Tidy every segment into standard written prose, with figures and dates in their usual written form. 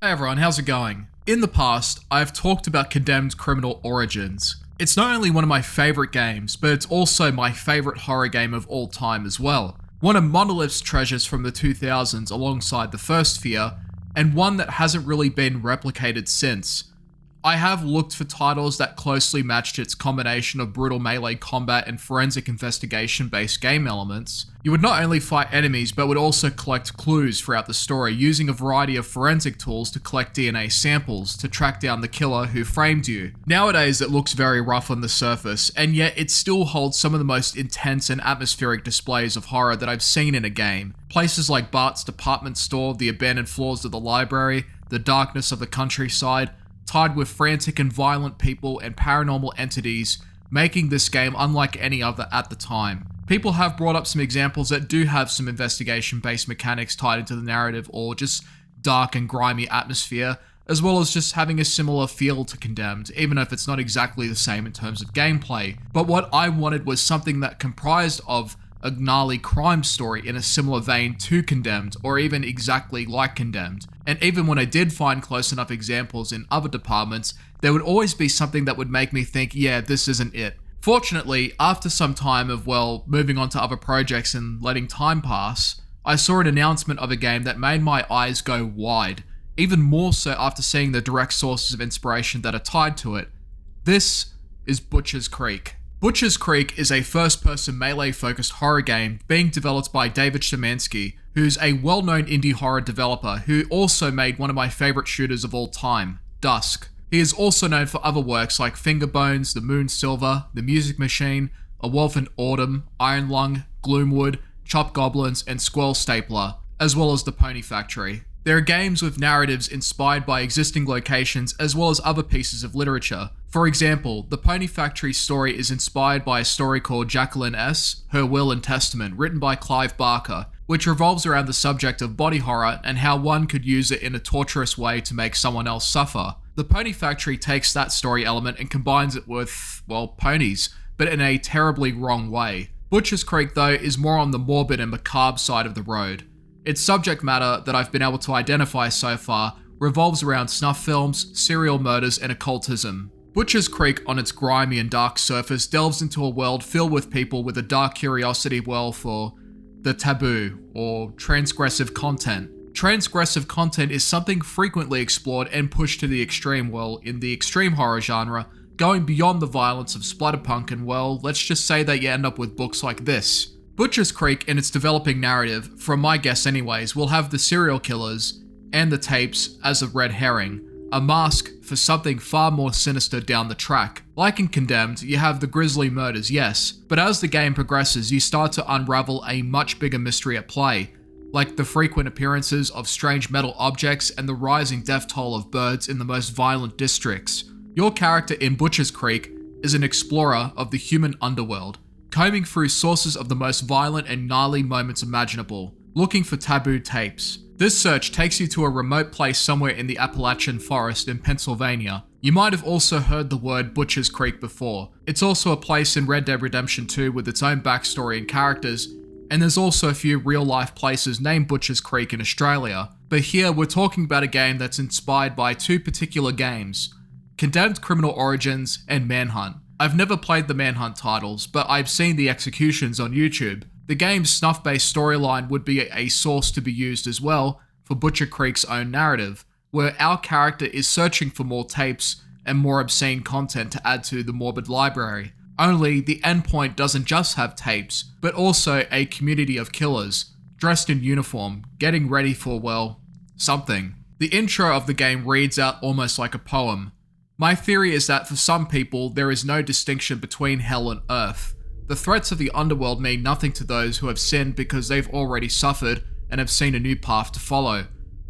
Hey everyone, how's it going? In the past, I've talked about Condemned Criminal Origins. It's not only one of my favourite games, but it's also my favourite horror game of all time as well. One of Monolith's treasures from the 2000s alongside the first Fear, and one that hasn't really been replicated since. I have looked for titles that closely matched its combination of brutal melee combat and forensic investigation-based game elements. You would not only fight enemies, but would also collect clues throughout the story, using a variety of forensic tools to collect DNA samples to track down the killer who framed you. Nowadays, it looks very rough on the surface, and yet it still holds some of the most intense and atmospheric displays of horror that I've seen in a game. Places like Bart's department store, the abandoned floors of the library, the darkness of the countryside, tied with frantic and violent people and paranormal entities, making this game unlike any other at the time. People have brought up some examples that do have some investigation-based mechanics tied into the narrative, or just dark and grimy atmosphere, as well as just having a similar feel to Condemned, even if it's not exactly the same in terms of gameplay. But what I wanted was something that comprised of a gnarly crime story in a similar vein to Condemned, or even exactly like Condemned. And even when I did find close enough examples in other departments, there would always be something that would make me think, yeah, this isn't it. Fortunately, after some time of, moving on to other projects and letting time pass, I saw an announcement of a game that made my eyes go wide, even more so after seeing the direct sources of inspiration that are tied to it. This is Butcher's Creek. Butcher's Creek is a first-person melee-focused horror game being developed by David Szymanski, who's a well-known indie horror developer who also made one of my favourite shooters of all time, Dusk. He is also known for other works like Fingerbones, The Moon Silver, The Music Machine, A Wolf in Autumn, Iron Lung, Gloomwood, Chopped Goblins, and Squirrel Stapler, as well as The Pony Factory. There are games with narratives inspired by existing locations as well as other pieces of literature. For example, the Pony Factory story is inspired by a story called Jacqueline S., Her Will and Testament, written by Clive Barker, which revolves around the subject of body horror and how one could use it in a torturous way to make someone else suffer. The Pony Factory takes that story element and combines it with, ponies, but in a terribly wrong way. Butcher's Creek, though, is more on the morbid and macabre side of the road. Its subject matter that I've been able to identify so far revolves around snuff films, serial murders, and occultism. Butcher's Creek, on its grimy and dark surface, delves into a world filled with people with a dark curiosity for the taboo, or transgressive content. Transgressive content is something frequently explored and pushed to the extreme, in the extreme horror genre, going beyond the violence of splatterpunk and, let's just say that you end up with books like this. Butcher's Creek, in its developing narrative, from my guess anyways, will have the serial killers and the tapes as a red herring, a mask for something far more sinister down the track. Like in Condemned, you have the grisly murders, yes, but as the game progresses, you start to unravel a much bigger mystery at play, like the frequent appearances of strange metal objects and the rising death toll of birds in the most violent districts. Your character in Butcher's Creek is an explorer of the human underworld, combing through sources of the most violent and gnarly moments imaginable, looking for taboo tapes. This search takes you to a remote place somewhere in the Appalachian forest in Pennsylvania. You might have also heard the word Butcher's Creek before. It's also a place in Red Dead Redemption 2 with its own backstory and characters, and there's also a few real-life places named Butcher's Creek in Australia. But here we're talking about a game that's inspired by two particular games, Condemned Criminal Origins and Manhunt. I've never played the Manhunt titles, but I've seen the executions on YouTube. The game's snuff-based storyline would be a source to be used as well for Butcher Creek's own narrative, where our character is searching for more tapes and more obscene content to add to the morbid library. Only the endpoint doesn't just have tapes, but also a community of killers, dressed in uniform, getting ready for, something. The intro of the game reads out almost like a poem. My theory is that for some people, there is no distinction between hell and earth. The threats of the underworld mean nothing to those who have sinned because they've already suffered and have seen a new path to follow.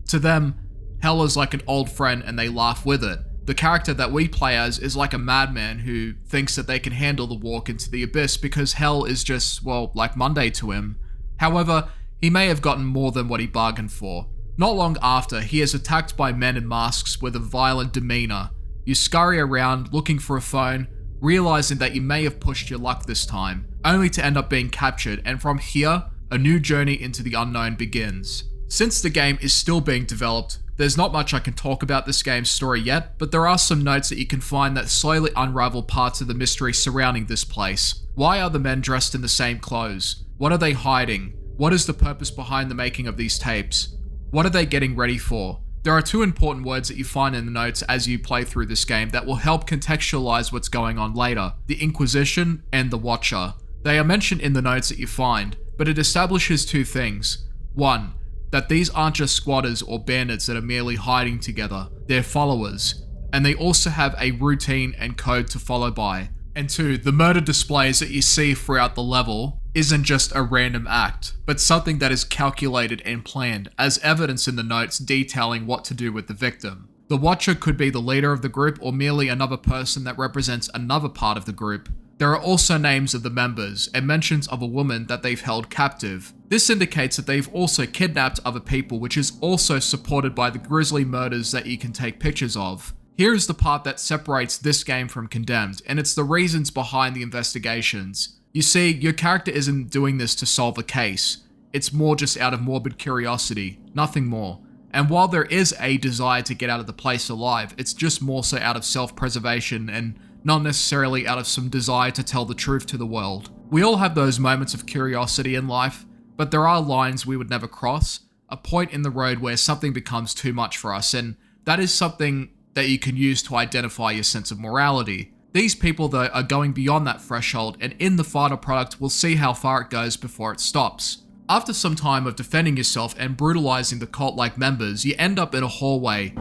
To them, hell is like an old friend and they laugh with it. The character that we play as is like a madman who thinks that they can handle the walk into the abyss because hell is just, like Monday to him. However, he may have gotten more than what he bargained for. Not long after, he is attacked by men in masks with a violent demeanor. You scurry around looking for a phone, realizing that you may have pushed your luck this time, only to end up being captured, and from here, a new journey into the unknown begins. Since the game is still being developed, There's not much I can talk about this game's story yet, but there are some notes that you can find that slowly unravel parts of the mystery surrounding this place. Why are the men dressed in the same clothes? What are they hiding? What is the purpose behind the making of these tapes? What are they getting ready for? There are two important words that you find in the notes as you play through this game that will help contextualize what's going on later: the Inquisition and the Watcher. They are mentioned in the notes that you find, but it establishes two things. One, that these aren't just squatters or bandits that are merely hiding together, they're followers, and they also have a routine and code to follow by. And two, the murder displays that you see throughout the level isn't just a random act, but something that is calculated and planned, as evidence in the notes detailing what to do with the victim. The Watcher could be the leader of the group or merely another person that represents another part of the group. There are also names of the members and mentions of a woman that they've held captive. This indicates that they've also kidnapped other people, which is also supported by the grisly murders that you can take pictures of. Here is the part that separates this game from Condemned, and it's the reasons behind the investigations. You see, your character isn't doing this to solve a case. It's more just out of morbid curiosity, nothing more. And while there is a desire to get out of the place alive, it's just more so out of self-preservation and not necessarily out of some desire to tell the truth to the world. We all have those moments of curiosity in life, but there are lines we would never cross, a point in the road where something becomes too much for us, and that is something that you can use to identify your sense of morality. These people, though, are going beyond that threshold, and in the final product, we'll see how far it goes before it stops. After some time of defending yourself and brutalizing the cult-like members, you end up in a hallway.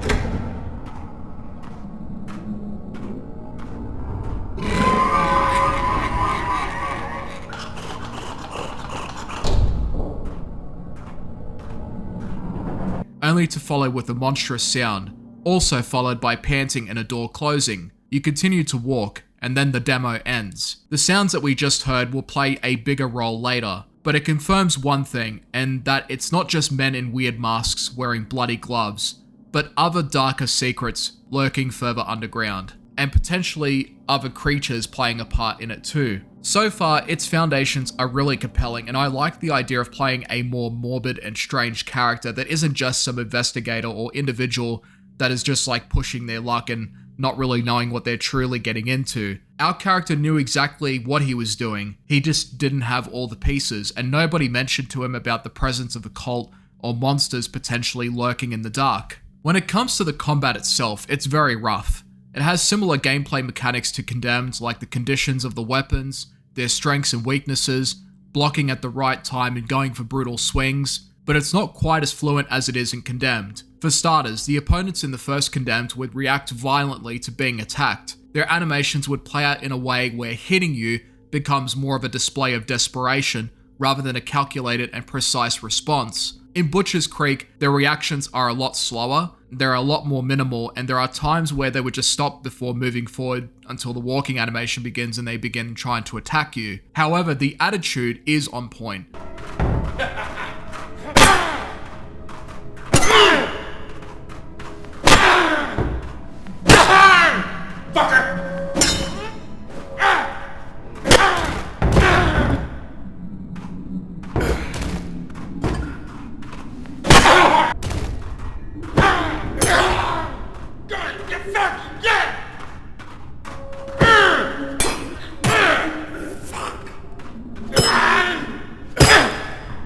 Only to follow with a monstrous sound, also followed by panting and a door closing. You continue to walk, and then the demo ends. The sounds that we just heard will play a bigger role later, but it confirms one thing, and that it's not just men in weird masks wearing bloody gloves, but other darker secrets lurking further underground, and potentially other creatures playing a part in it too. So far, its foundations are really compelling, and I like the idea of playing a more morbid and strange character that isn't just some investigator or individual that is just like pushing their luck and not really knowing what they're truly getting into. Our character knew exactly what he was doing, he just didn't have all the pieces, and nobody mentioned to him about the presence of a cult or monsters potentially lurking in the dark. When it comes to the combat itself, it's very rough. It has similar gameplay mechanics to Condemned, like the conditions of the weapons, their strengths and weaknesses, blocking at the right time and going for brutal swings, but it's not quite as fluent as it is in Condemned. For starters, the opponents in the first Condemned would react violently to being attacked. Their animations would play out in a way where hitting you becomes more of a display of desperation rather than a calculated and precise response. In Butcher's Creek, their reactions are a lot slower, they're a lot more minimal, and there are times where they would just stop before moving forward until the walking animation begins and they begin trying to attack you. However, the attitude is on point.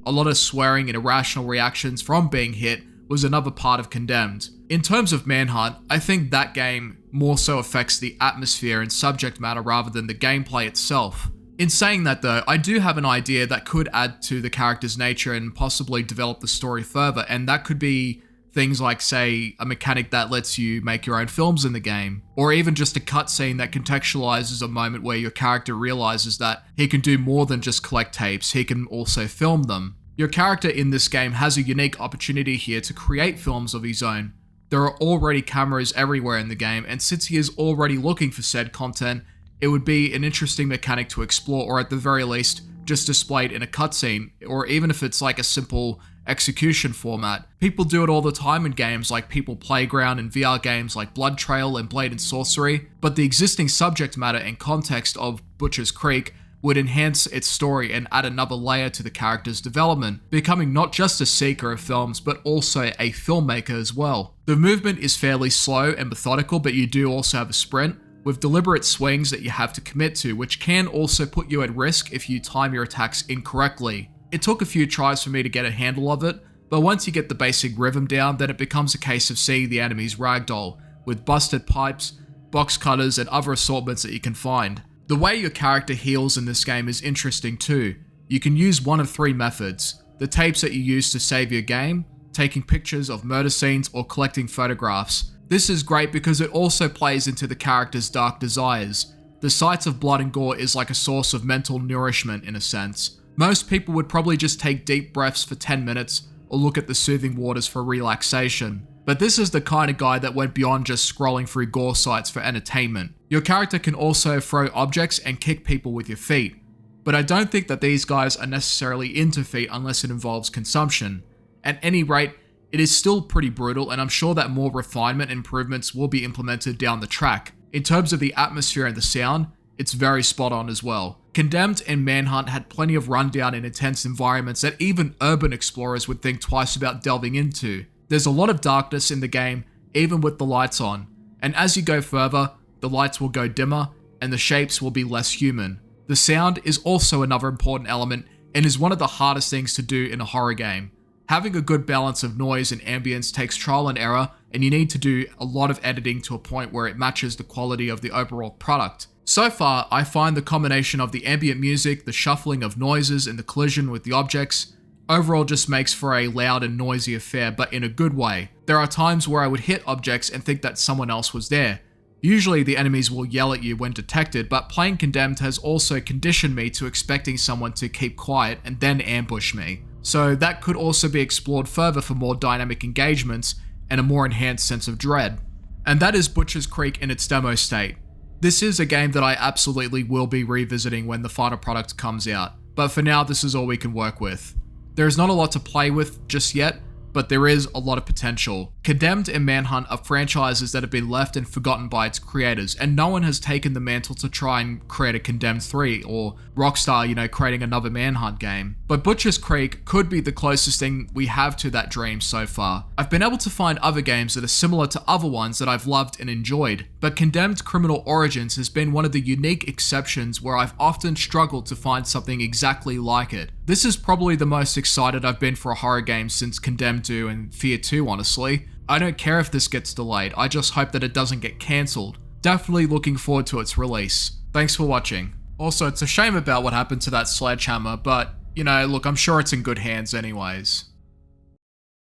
A lot of swearing and irrational reactions from being hit was another part of Condemned. In terms of Manhunt, I think that game more so affects the atmosphere and subject matter rather than the gameplay itself. In saying that though, I do have an idea that could add to the character's nature and possibly develop the story further, and that could be things like, say, a mechanic that lets you make your own films in the game, or even just a cutscene that contextualizes a moment where your character realizes that he can do more than just collect tapes, he can also film them. Your character in this game has a unique opportunity here to create films of his own. There are already cameras everywhere in the game, and since he is already looking for said content, it would be an interesting mechanic to explore, or at the very least, just displayed in a cutscene, or even if it's like a simple execution format. People do it all the time in games like People Playground and VR games like Blood Trail and Blade and Sorcery, but the existing subject matter and context of Butcher's Creek would enhance its story and add another layer to the character's development, becoming not just a seeker of films, but also a filmmaker as well. The movement is fairly slow and methodical, but you do also have a sprint, with deliberate swings that you have to commit to, which can also put you at risk if you time your attacks incorrectly. It took a few tries for me to get a handle of it, but once you get the basic rhythm down, then it becomes a case of seeing the enemies ragdoll, with busted pipes, box cutters, and other assortments that you can find. The way your character heals in this game is interesting too. You can use one of 3 methods: the tapes that you use to save your game, taking pictures of murder scenes, or collecting photographs. This is great because it also plays into the character's dark desires. The sight of blood and gore is like a source of mental nourishment in a sense. Most people would probably just take deep breaths for 10 minutes or look at the soothing waters for relaxation. But this is the kind of guy that went beyond just scrolling through gore sites for entertainment. Your character can also throw objects and kick people with your feet, but I don't think that these guys are necessarily into feet unless it involves consumption. At any rate, it is still pretty brutal, and I'm sure that more refinement and improvements will be implemented down the track. In terms of the atmosphere and the sound, it's very spot on as well. Condemned and Manhunt had plenty of rundown and intense environments that even urban explorers would think twice about delving into. There's a lot of darkness in the game, even with the lights on, and as you go further, the lights will go dimmer and the shapes will be less human. The sound is also another important element and is one of the hardest things to do in a horror game. Having a good balance of noise and ambience takes trial and error, and you need to do a lot of editing to a point where it matches the quality of the overall product. So far, I find the combination of the ambient music, the shuffling of noises, and the collision with the objects overall just makes for a loud and noisy affair, but in a good way. There are times where I would hit objects and think that someone else was there. Usually the enemies will yell at you when detected, but playing Condemned has also conditioned me to expecting someone to keep quiet and then ambush me. So that could also be explored further for more dynamic engagements and a more enhanced sense of dread. And that is Butcher's Creek in its demo state. This is a game that I absolutely will be revisiting when the final product comes out, but for now this is all we can work with. There is not a lot to play with just yet, but there is a lot of potential. Condemned and Manhunt are franchises that have been left and forgotten by its creators, and no one has taken the mantle to try and create a Condemned 3 or Rockstar, creating another Manhunt game. But Butcher's Creek could be the closest thing we have to that dream so far. I've been able to find other games that are similar to other ones that I've loved and enjoyed, but Condemned Criminal Origins has been one of the unique exceptions where I've often struggled to find something exactly like it. This is probably the most excited I've been for a horror game since Condemned 2 and Fear 2, honestly. I don't care if this gets delayed, I just hope that it doesn't get cancelled. Definitely looking forward to its release. Thanks for watching. Also, it's a shame about what happened to that Sledgehammer, but, look, I'm sure it's in good hands anyways.